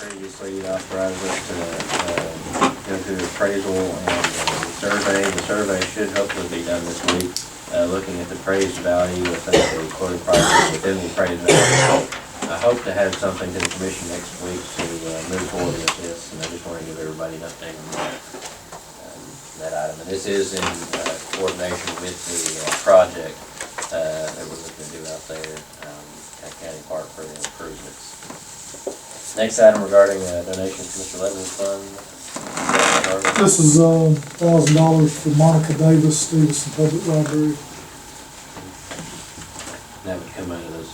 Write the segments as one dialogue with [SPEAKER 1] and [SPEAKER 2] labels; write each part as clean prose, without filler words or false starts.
[SPEAKER 1] previously authorized us to go through the appraisal and the survey. The survey should hopefully be done this week, looking at the appraised value, I think the quoted price within the appraised value. I hope to have something to the commission next week to move forward with this, and I just want to give everybody an update on that item. And this is in coordination with the project that we're looking to do out there at County Park for the improvements. Next item regarding donation to Mr. Levin's fund.
[SPEAKER 2] This is $1,000 for Monica Davis, Stevenson Public Library.
[SPEAKER 1] That would come out of those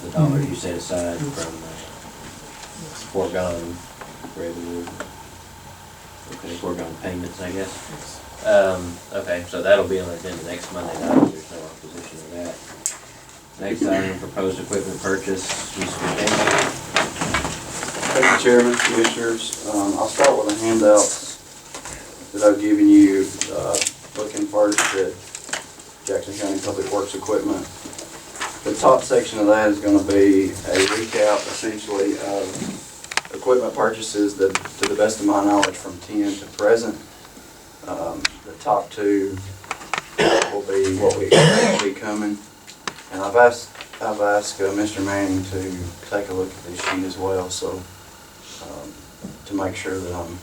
[SPEAKER 1] the dollars you set aside from foregone revenue. Okay, foregone payments, I guess. Okay, so that'll be on the agenda next Monday night. There's no opposition to that. Next item, proposed equipment purchase. Mr. Daniel.
[SPEAKER 3] Thank you, Chairman, Commissioners. I'll start with the handouts that I've given you. Looking first at Jackson County Public Works equipment. The top section of that is going to be a recap, essentially, of equipment purchases that, to the best of my knowledge, from 10 to present. The top two will be what we expect to be coming. And I've asked Mr. Manning to take a look at this sheet as well, so to make sure that I'm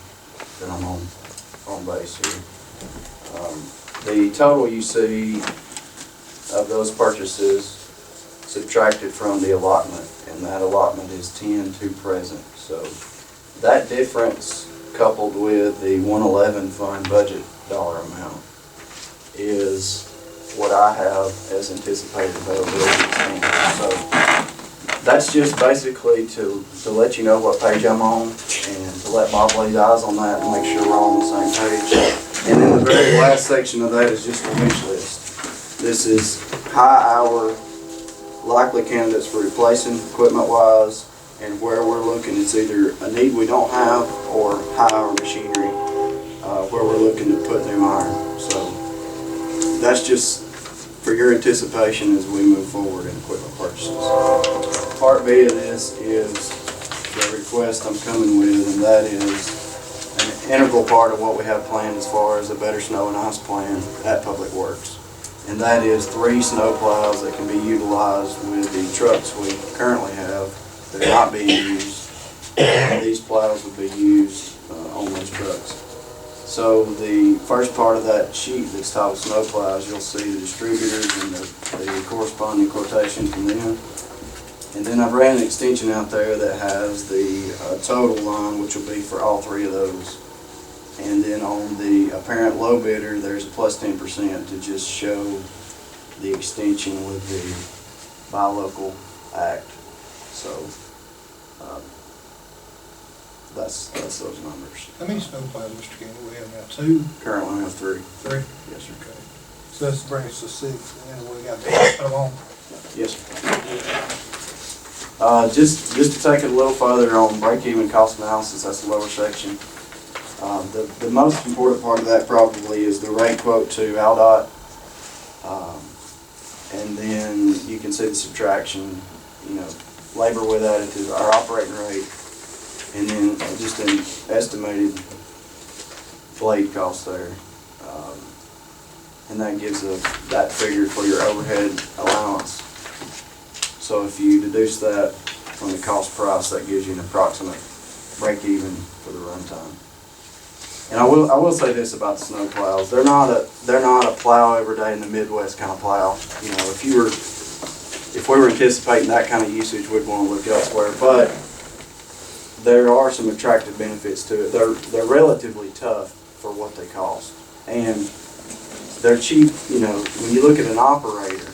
[SPEAKER 3] on base here. The total you see of those purchases subtracted from the allotment, and that allotment is 10 to present. So that difference, coupled with the 111 fund budget dollar amount, is what I have as anticipated availability. So that's just basically to let you know what page I'm on, and to let Bob lay eyes on that and make sure we're all on the same page. And then the very last section of that is just a wish list. This is high hour likely candidates for replacing equipment-wise, and where we're looking, it's either a need we don't have or high hour machinery where we're looking to put new iron. So that's just for your anticipation as we move forward in equipment purchases. Part B of this is the request I'm coming with, and that is an integral part of what we have planned as far as a better snow and ice plan at Public Works. And that is 3 snow plows that can be utilized with the trucks we currently have that are not being used. And these plows would be used on those trucks. So the first part of that sheet that's titled snow plows, you'll see the distributors and the corresponding quotation from them. And then I've ran an extension out there that has the total line, which will be for all 3 of those. And then on the apparent low bidder, there's a plus 10% to just show the extension with the buy local act. So that's those numbers.
[SPEAKER 2] How many snow plows, Mr. Kenny, we have now? 2?
[SPEAKER 3] Currently I have 3.
[SPEAKER 2] 3?
[SPEAKER 3] Yes, sir.
[SPEAKER 2] Okay. So that's bring us to 6, and then we got to put them on.
[SPEAKER 3] Yes, sir. Just to take it a little further on break-even cost analysis, that's the lower section. The most important part of that probably is the rate quote to ALDOT, and then you can see the subtraction, labor with added to our operating rate, and then just an estimated blade cost there, and that gives that figure for your overhead allowance. So if you deduce that from the cost price, that gives you an approximate break even for the runtime. And I will say this about the snow plows: they're not a plow every day in the Midwest kind of plow. If we were anticipating that kind of usage, we'd want to look elsewhere. But there are some attractive benefits to it. They're relatively tough for what they cost, and they're cheap. When you look at an operator,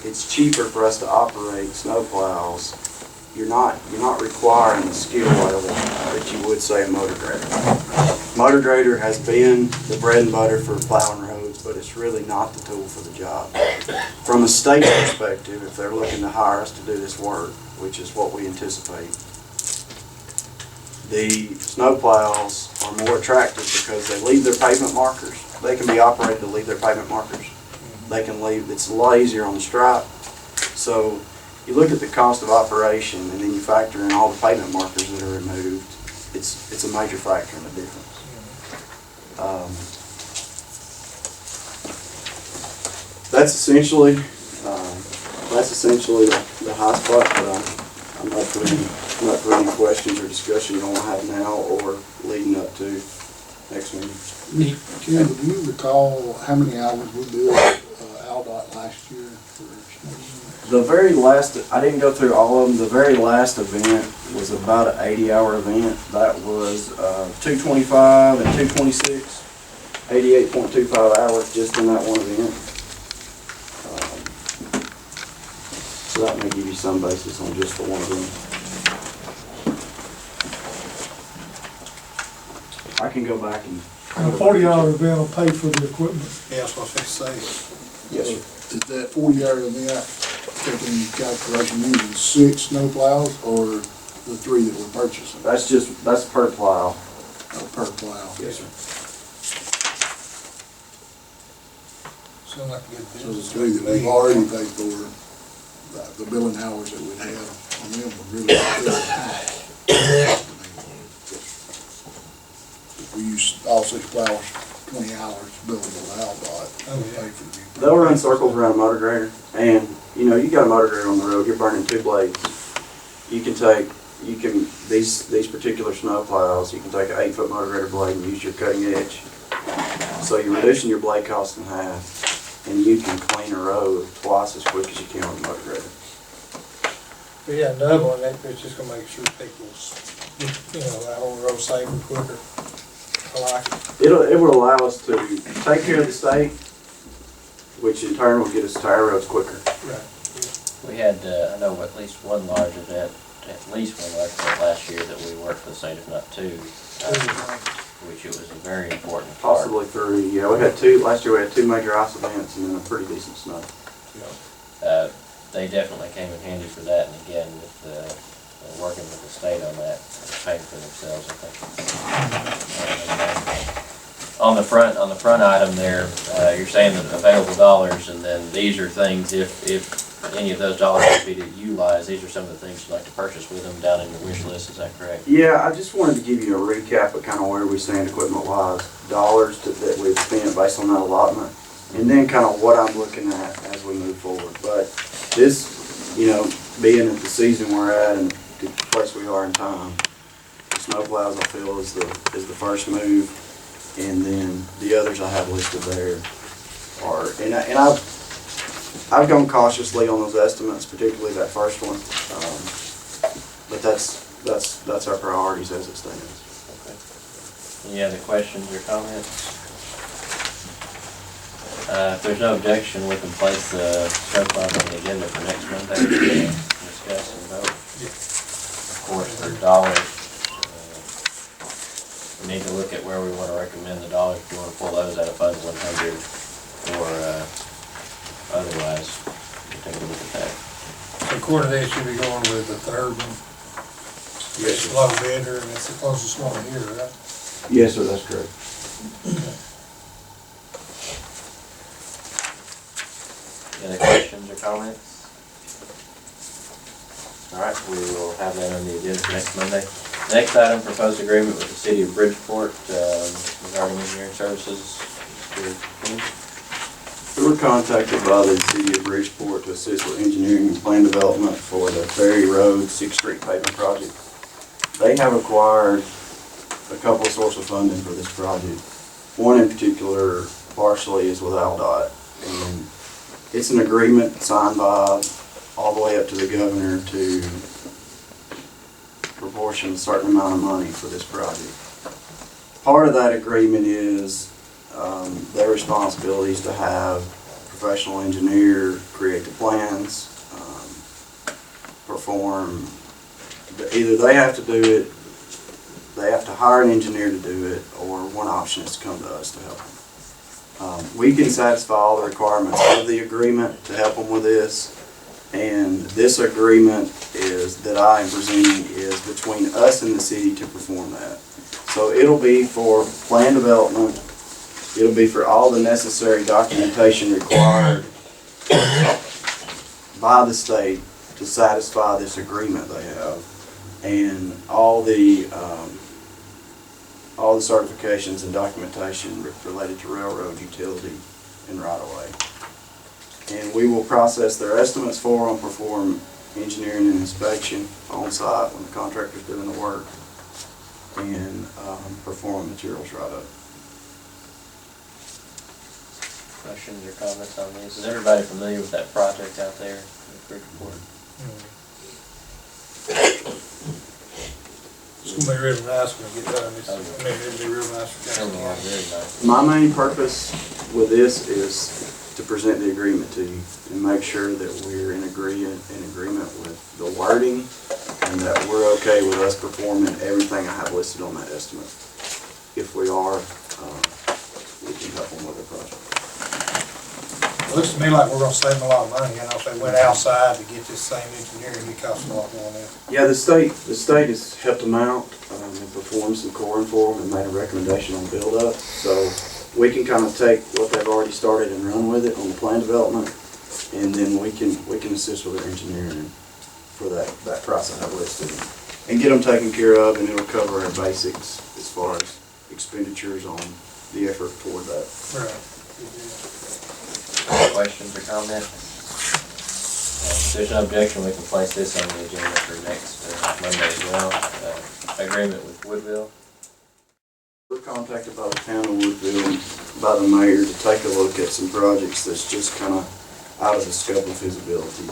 [SPEAKER 3] it's cheaper for us to operate snow plows. You're not requiring the skill level that you would say a motor grader. Motor grader has been the bread and butter for plowing roads, but it's really not the tool for the job. From a state perspective, if they're looking to hire us to do this work, which is what we anticipate, the snow plows are more attractive because they leave their pavement markers. They can be operated to leave their pavement markers. They can leave, it's a lot easier on the stripe. So you look at the cost of operation and then you factor in all the pavement markers that are removed, it's a major factor in the difference. That's essentially the high spot, but I'm not for any questions or discussion you want to have now or leading up to next meeting.
[SPEAKER 4] Ken, do you recall how many hours we billed Aldott last year for snow?
[SPEAKER 3] The very last, I didn't go through all of them, the very last event was about an 80-hour event. That was 225 and 226, 88.25 hours just in that one event. So that may give you some basis on just the one event. I can go back and...
[SPEAKER 2] And a 40-hour event will pay for the equipment.
[SPEAKER 4] Yeah, that's what I was gonna say.
[SPEAKER 3] Yes, sir.
[SPEAKER 4] Is that 40-hour event taking into calculation using 6 snow plows or the 3 that we're purchasing?
[SPEAKER 3] That's per plow.
[SPEAKER 4] Oh, per plow.
[SPEAKER 3] Yes, sir.
[SPEAKER 4] Sound like a good business. So the 3 that we've already paid for, the billing hours that we'd have on them would really be good. If we use all 6 plows, 20 hours billable to Aldott, we'll pay for the.
[SPEAKER 3] They'll run circles around a motor grader, and you know, you got a motor grader on the road, you're burning 2 blades. These particular snow plows, you can take an 8-foot motor grader blade and use your cutting edge. So you're reducing your blade cost in half, and you can clean a road twice as quick as you can with a motor grader.
[SPEAKER 5] But yeah, doubling that, it's just gonna make sure people's, that whole road safer, quicker. I like it.
[SPEAKER 3] It will allow us to take care of the state, which in turn will get us tire roads quicker.
[SPEAKER 5] Right.
[SPEAKER 1] We had, I know at least one large event last year that we worked for the state, if not 2, which it was a very important part.
[SPEAKER 3] Possibly 3, yeah, we had 2, last year we had 2 major ice events and then a pretty decent snow.
[SPEAKER 1] They definitely came in handy for that, and again, with working with the state on that, paying for themselves, I think. On the front item there, you're saying that available dollars, and then these are things, if any of those dollars would be utilized, these are some of the things you'd like to purchase with them down in your wish list, is that correct?
[SPEAKER 3] Yeah, I just wanted to give you a recap of kind of where we stand equipment-wise, dollars that we've spent based on that allotment, and then kind of what I'm looking at as we move forward. But this, being at the season we're at and the place we are in time, the snow plows I feel is the first move, and then the others I have listed there are, and I've gone cautiously on those estimates, particularly that first one, but that's our priorities as it stands.
[SPEAKER 1] Okay. Any other questions or comments? If there's no objection, we can place the surplus on the agenda for next Monday to discuss and vote. Of course, for dollars, we need to look at where we want to recommend the dollars. If you want to pull those out of Fund 100 or otherwise, we'll take a look at that.
[SPEAKER 5] According to this, you'll be going with the 3rd one.
[SPEAKER 3] Yes,
[SPEAKER 5] It's a low bidder, and it's the closest one here, right?
[SPEAKER 3] Yes, sir, that's correct.
[SPEAKER 1] Any questions or comments? All right, we will have that on the agenda for next Monday. Next item, proposed agreement with the city of Bridgeport regarding engineering services. Mr. King?
[SPEAKER 3] We were contacted by the city of Bridgeport to assist with engineering and plan development for the Ferry Road 6th Street pavement project. They have acquired a couple of sources of funding for this project. One in particular, partially, is with Aldott, and it's an agreement signed by all the way up to the governor to proportion a certain amount of money for this project. Part of that agreement is their responsibilities to have a professional engineer create the plans, perform, either they have to do it, they have to hire an engineer to do it, or one option is to come to us to help them. We can satisfy all the requirements of the agreement to help them with this, and this agreement that I am presenting is between us and the city to perform that. So it'll be for plan development, it'll be for all the necessary documentation required by the state to to satisfy this agreement they have. And all the certifications and documentation related to railroad utility and right-of-way. And we will process their estimates for them, perform engineering and inspection on site when the contractor's doing the work, and perform materials write-up.
[SPEAKER 1] Questions or comments on this? Is everybody familiar with that project out there in Bridgeport?
[SPEAKER 5] It's gonna be real nice when we get done. It'll be real nice for
[SPEAKER 1] Very
[SPEAKER 5] council.
[SPEAKER 1] nice.
[SPEAKER 3] My main purpose with this is to present the agreement to you and make sure that we're in agreement with the wording and that we're okay with us performing everything I have listed on that estimate. If we are, we can help them with the project.
[SPEAKER 5] It looks to me like we're gonna save them a lot of money, you know, if they went outside to get this same engineering, it costs a lot more than that.
[SPEAKER 3] Yeah, the state has helped them out and performed some coring for them and made a recommendation on build-up. So we can kind of take what they've already started and run with it on the plan development, and then we can assist with their engineering for that price I have listed and get them taken care of, and it'll cover our basics as far as expenditures on the effort toward that.
[SPEAKER 5] Right.
[SPEAKER 1] Questions or comments? If there's no objection, we can place this on the agenda for next Monday as well. Agreement with Woodville.
[SPEAKER 3] We're contacted by the town of Woodville, by the mayor, to take a look at some projects that's just kind of out of the scope of his ability,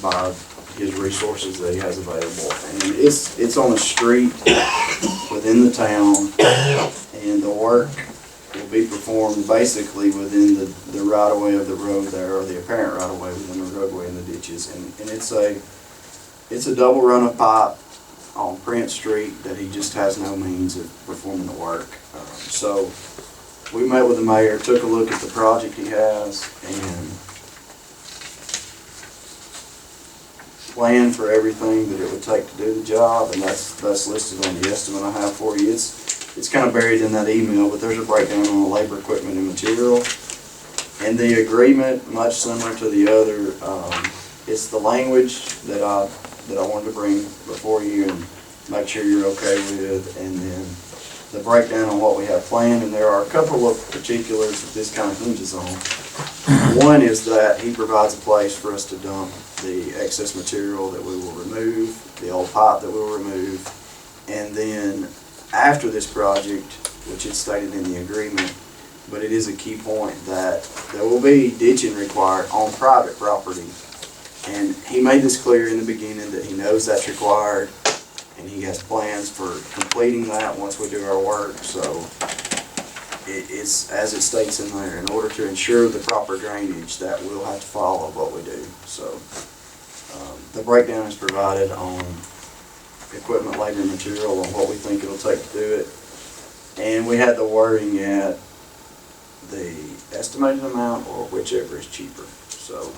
[SPEAKER 3] by his resources that he has available. And it's on a street within the town, and the work will be performed basically within the right-of-way of the road there, or the apparent right-of-way within the roadway and the ditches. And it's a double run of pipe on Prince Street that he just has no means of performing the work. So we met with the mayor, took a look at the project he has, and planned for everything that it would take to do the job, and that's listed on the estimate I have for you. It's kind of buried in that email, but there's a breakdown on the labor, equipment, and material. And the agreement, much similar to the other, it's the language that I wanted to bring before you and make sure you're okay with, and then the breakdown on what we have planned. And there are a couple of particulars that this kind of hinges on. One is that he provides a place for us to dump the excess material that we will remove, the old pipe that we'll remove, and then after this project, which is stated in the agreement, but it is a key point that there will be ditching required on private property. And he made this clear in the beginning that he knows that's required, and he has plans for completing that once we do our work. So it's, as it states in there, in order to ensure the proper drainage, that we'll have to follow what we do. So the breakdown is provided on equipment, labor, and material, on what we think it'll take to do it. And we had the wording at the estimated amount or whichever is cheaper. So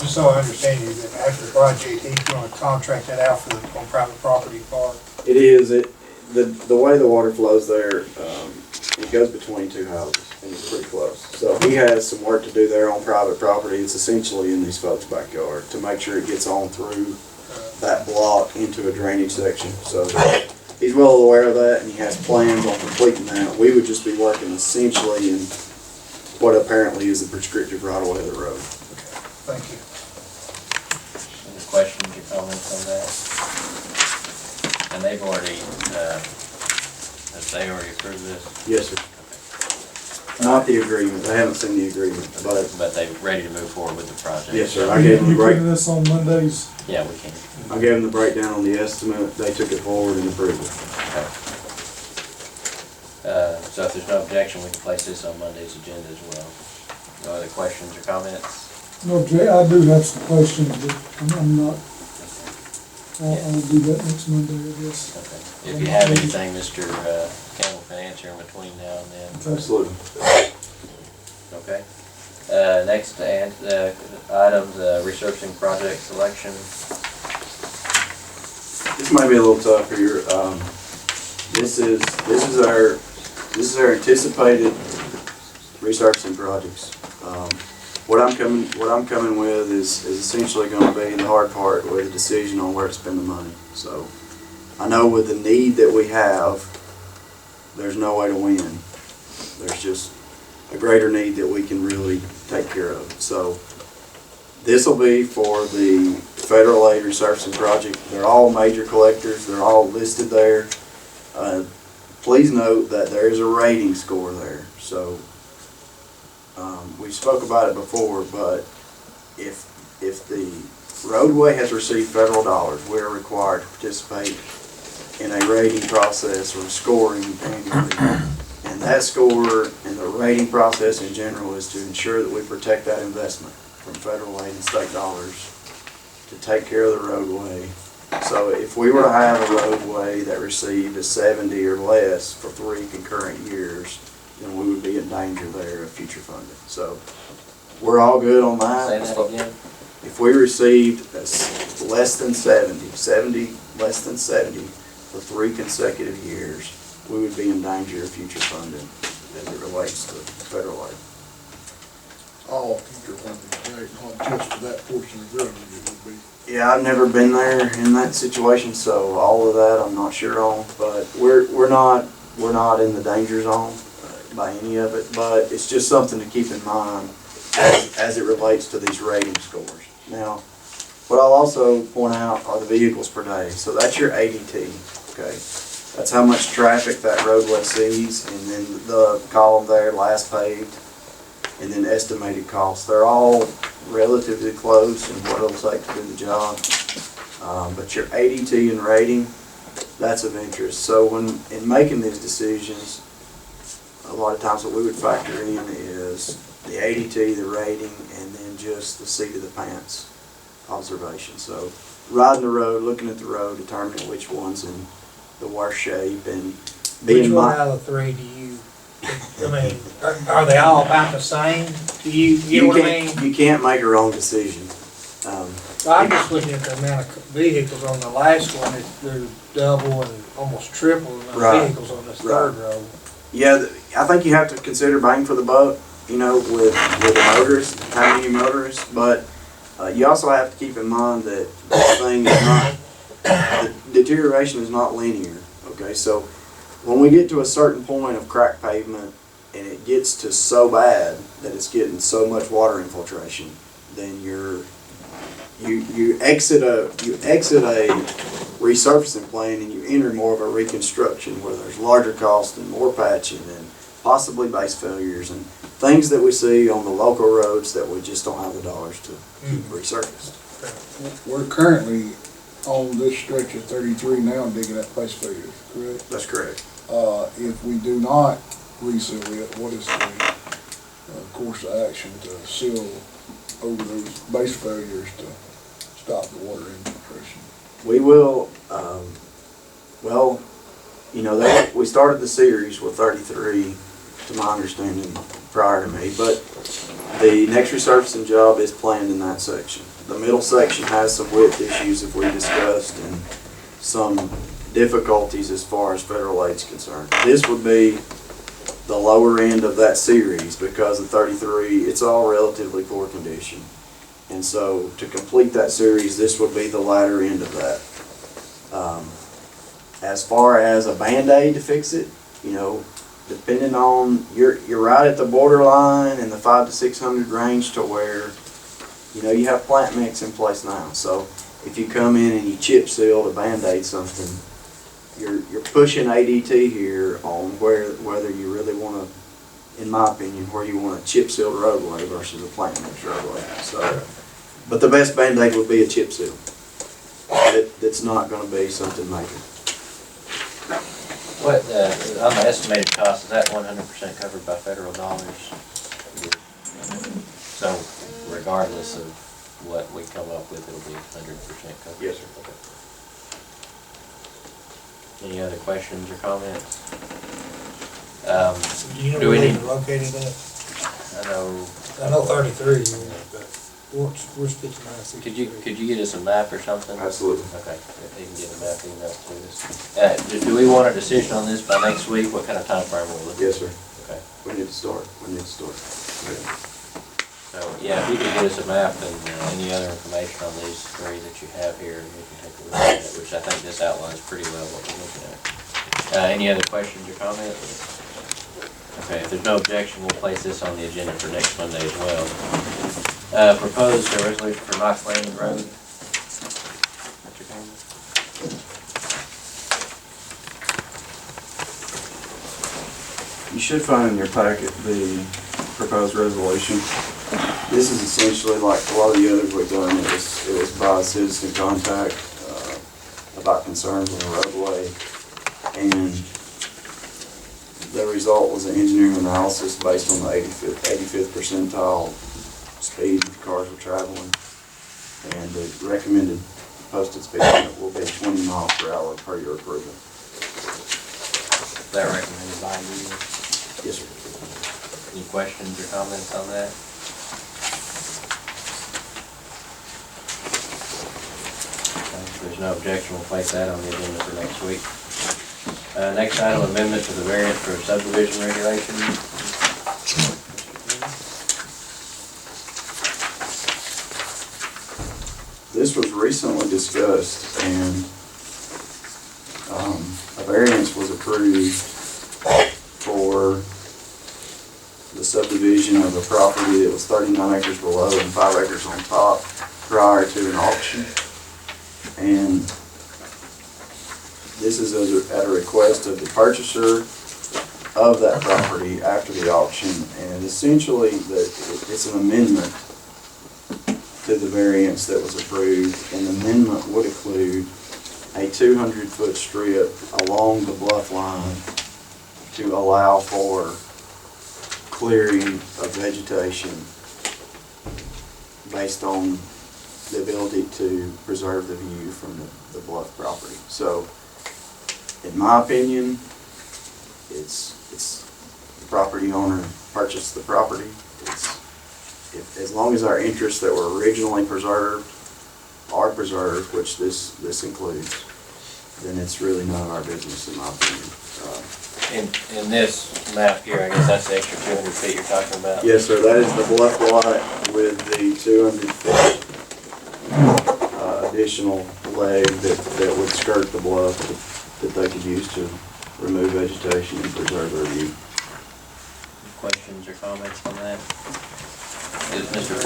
[SPEAKER 5] Just so I understand you, that after the project, he's gonna contract that out for the, on private property part.
[SPEAKER 3] it is, the way the water flows there, it goes between two houses, and it's pretty close. So he has some work to do there on private property. It's essentially in these folks' backyard to make sure it gets on through that block into a drainage section. So he's well aware of that, and he has plans on completing that. We would just be working essentially in what apparently is the prescriptive right-of-way of the road.
[SPEAKER 5] Thank you.
[SPEAKER 1] Any questions or comments on that? And they've already, have they already approved this?
[SPEAKER 3] Yes, sir. Not the agreement. They haven't seen the agreement, but
[SPEAKER 1] But they're ready to move forward with the project?
[SPEAKER 3] yes, sir.
[SPEAKER 2] Are
[SPEAKER 3] I
[SPEAKER 2] you
[SPEAKER 3] gave them the
[SPEAKER 2] putting
[SPEAKER 3] break.
[SPEAKER 2] this on Mondays?
[SPEAKER 1] Yeah, we can.
[SPEAKER 3] I gave them the breakdown on the estimate. They took it forward and approved it.
[SPEAKER 1] Okay. So if there's no objection, we can place this on Monday's agenda as well. No other questions or comments?
[SPEAKER 2] No, Jay, I do have some questions, but I'm not, I'll do that next Monday, I guess.
[SPEAKER 1] Okay. If you have anything, Mr. Campbell can answer in between now and then.
[SPEAKER 3] Absolutely.
[SPEAKER 1] Okay. Next, items, researching project selection.
[SPEAKER 3] This might be a little tough here. This is our anticipated researching projects. what I'm coming with is essentially gonna be the hard part with the decision on where to spend the money. So, I know with the need that we have, there's no way to win. There's just a greater need that we can really take care of. So, this will be for the federal aid resurfacing project. They're all major collectors. They're all listed there. Please note that there is a rating score there. So we spoke about it before, but if the roadway has received federal dollars, we are required to participate in a rating process or scoring annually. And that score and the rating process in general is to ensure that we protect that investment from federal aid and state dollars to take care of the roadway. So if we were to have a roadway that received a 70 or less for 3 concurrent years, then we would be in danger there of future funding. So we're all good on that.
[SPEAKER 1] Say that again?
[SPEAKER 3] If we received less than 70 less than 70 for 3 consecutive years, we would be in danger of future funding as it relates to federal aid.
[SPEAKER 4] All future funding, right, not just for that portion of the road, it would be.
[SPEAKER 3] Yeah, I've never been there in that situation, so all of that I'm not sure on. But we're not in the danger zone by any of it. But it's just something to keep in mind as it relates to these rating scores. Now, what I'll also point out are the vehicles per day. So that's your ADT. Okay, that's how much traffic that roadway sees, and then the column there, last paved, and then estimated costs. They're all relatively close in what it'll take to do the job. But your ADT and rating, that's of interest. So when in making these decisions, a lot of times what we would factor in is the ADT, the rating, and then just the seat of the pants observation. So riding the road, looking at the road, determining which one's in the worst shape, and being
[SPEAKER 5] Which one out of the 3 do you, I mean, are they all about the same? Do you know what I mean?
[SPEAKER 3] You can't make a wrong decision.
[SPEAKER 5] I'm just looking at the amount of vehicles on the last one, they're double and almost triple the amount
[SPEAKER 3] Right.
[SPEAKER 5] of vehicles on this third row.
[SPEAKER 3] Yeah, I think you have to consider bang for the buck, you know, with the motorists, how many motorists, but you also have to keep in mind that this thing is not, the deterioration is not linear, okay? So when we get to a certain point of crack pavement and it gets to so bad that it's getting so much water infiltration, then you exit a resurfacing plan and you enter more of a reconstruction where there's larger cost and more patching and possibly base failures and things that we see on the local roads that we just don't have the dollars to keep resurfaced.
[SPEAKER 4] We're currently on this stretch of 33 now digging up base failures, correct?
[SPEAKER 3] That's correct.
[SPEAKER 4] If we do not reseal it, what is the course of action to seal over those base failures to stop the water infiltration?
[SPEAKER 3] We will, well, you know, we started the series with 33, to my understanding, prior to me, but the next resurfacing job is planned in that section. The middle section has some width issues, if we discussed, and some difficulties as far as federal aid's concerned. This would be the lower end of that series because of 33, it's all relatively poor condition. And so to complete that series, this would be the latter end of that. As far as a Band-Aid to fix it, you know, depending on, you're right at the borderline in the 500 to 600 range to where, you know, you have plant mix in place now. So if you come in and you chip seal to Band-Aid something, you're pushing ADT here on whether you really want to, in my opinion, where you want a chip sealed roadway versus a plant mix roadway. So, but the best Band-Aid would be a chip seal. That's not going to be something major.
[SPEAKER 1] What, on the estimated cost, is that 100% covered by federal dollars? So regardless of what we come up with, it'll be 100% covered?
[SPEAKER 3] Yes, sir.
[SPEAKER 1] Okay. Any other questions or comments?
[SPEAKER 5] Do you know
[SPEAKER 1] Do we
[SPEAKER 5] where
[SPEAKER 1] need-
[SPEAKER 5] they're located at?
[SPEAKER 1] I
[SPEAKER 5] I know 33, but where's 59, 63?
[SPEAKER 1] Could you get us a map or something?
[SPEAKER 3] Absolutely.
[SPEAKER 1] Okay, if you can get a map emailed to us. Do we want a decision on this by next week? What kind of time frame are we looking at?
[SPEAKER 3] Yes, sir.
[SPEAKER 1] Okay.
[SPEAKER 3] We need to start. Okay.
[SPEAKER 1] So, yeah, if you could get us a map and any other information on these three that you have here, and we can take a look at it, which I think this outlines pretty well what we're looking at. Any other questions or comments? Okay, if there's no objection, we'll place this on the agenda for next Monday as well. Proposed resolution for Knox Landing Road. Mr. Campbell?
[SPEAKER 3] You should find in your packet the proposed resolution. This is essentially like a lot of the others we've done. It was by citizen contact about concerns on the roadway, and the result was an engineering analysis based on the 85th percentile speed the cars were traveling, and the recommended posted speed limit will be 20 miles per hour per your approval.
[SPEAKER 1] Is that recommended by you?
[SPEAKER 3] Yes, sir.
[SPEAKER 1] Any questions or comments on that? If there's no objection, we'll place that on the agenda for next week. Next item, amendment to the variance for subdivision regulation.
[SPEAKER 3] This was recently discussed, and a variance was approved for the subdivision of a property that was 39 acres below and 5 acres on top prior to an auction. And this is at a request of the purchaser of that property after the auction, and essentially it's an amendment to the variance that was approved, and the amendment would include a 200-foot strip along the bluff line to allow for clearing of vegetation based on the ability to preserve the view from the bluff property. So, in my opinion, it's the property owner purchased the property. As long as our interests that were originally preserved are preserved, which this includes, then it's really none of our business, in my opinion.
[SPEAKER 1] In this map here, I guess that's the extra 200 feet you're talking about?
[SPEAKER 3] Yes, sir, that is the bluff lot with the 200 foot additional leg that would skirt the bluff that they could use to remove vegetation and preserve their view.
[SPEAKER 1] Questions or comments on that? Is Mr.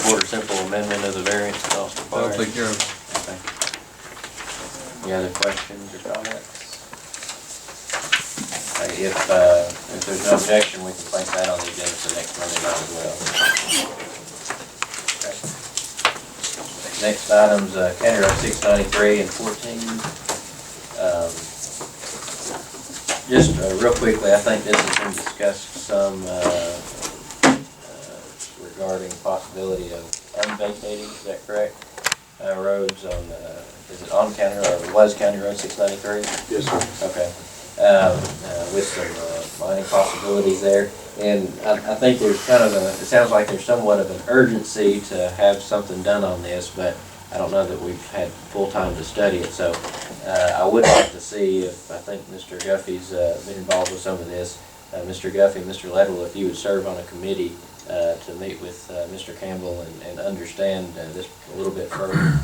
[SPEAKER 1] Porter's simple amendment of the variance cost required?
[SPEAKER 6] I'll take care of it.
[SPEAKER 1] Okay. Any other questions or comments? If there's no objection, we can place that on the agenda for next Monday night as well. Okay. Next item's County Road 693 and 14. Just real quickly, I think this has been discussed some regarding possibility of unvacating, is that correct? Roads on, is it on County Road, or was County Road 693?
[SPEAKER 3] Yes, sir.
[SPEAKER 1] Okay. With some mining possibilities there. And I think there's kind of it sounds like there's somewhat of an urgency to have something done on this, but I don't know that we've had full time to study it. So I would like to see if, I think Mr. Guffey's been involved with some of this. Mr. Guffey and Mr. Ledwell, if you would serve on a committee to meet with Mr. Campbell and understand this a little bit further.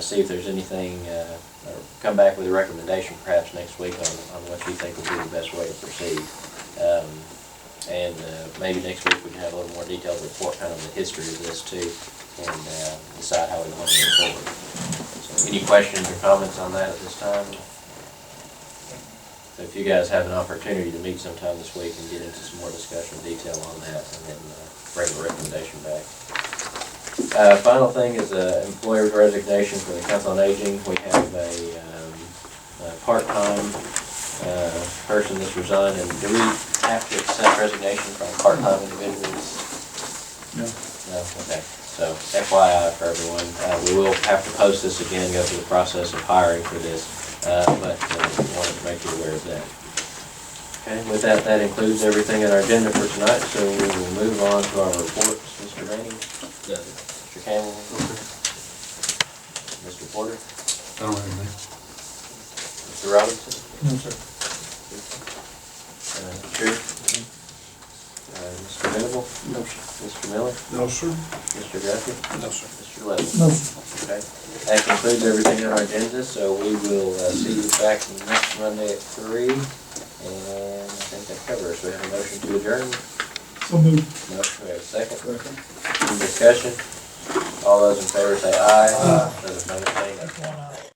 [SPEAKER 1] See if there's anything, or come back with a recommendation perhaps next week on what you think would be the best way to proceed. And maybe next week we can have a little more detailed report kind of the history of this too, and decide how we want to move forward. So any questions or comments on that at this time? So if you guys have an opportunity to meet sometime this week and get into some more discussion detail on that, and then bring a recommendation back. Final thing is employer's resignation for the Council on Aging. We have a part-time person that's resigned, and do we have to accept resignation from part-time individuals?
[SPEAKER 6] No.
[SPEAKER 1] No, okay. So FYI for everyone, we will have to post this again, go through the process of hiring for this, but we wanted to make you aware of that. Okay, with that, that includes everything in our agenda for tonight, so we will move on to our reports. Mr. Rainey? Mr. Campbell? Mr. Porter?
[SPEAKER 6] I don't have anything.
[SPEAKER 1] Mr. Robinson?
[SPEAKER 5] No, sir.
[SPEAKER 1] Sure. Mr. Venable?
[SPEAKER 5] No, sir.
[SPEAKER 1] Mr. Miller?
[SPEAKER 6] No, sir.
[SPEAKER 1] Mr. Duffy?
[SPEAKER 5] No, sir.
[SPEAKER 1] Mr. Levin?
[SPEAKER 2] No,
[SPEAKER 1] Okay. That concludes everything on our agenda, so we will see you back next Monday at 3. And I think that covers. We have a motion to adjourn.
[SPEAKER 2] so moved.
[SPEAKER 1] Motion, we have a second. Any discussion? All those in favor say aye. Those opposed say no.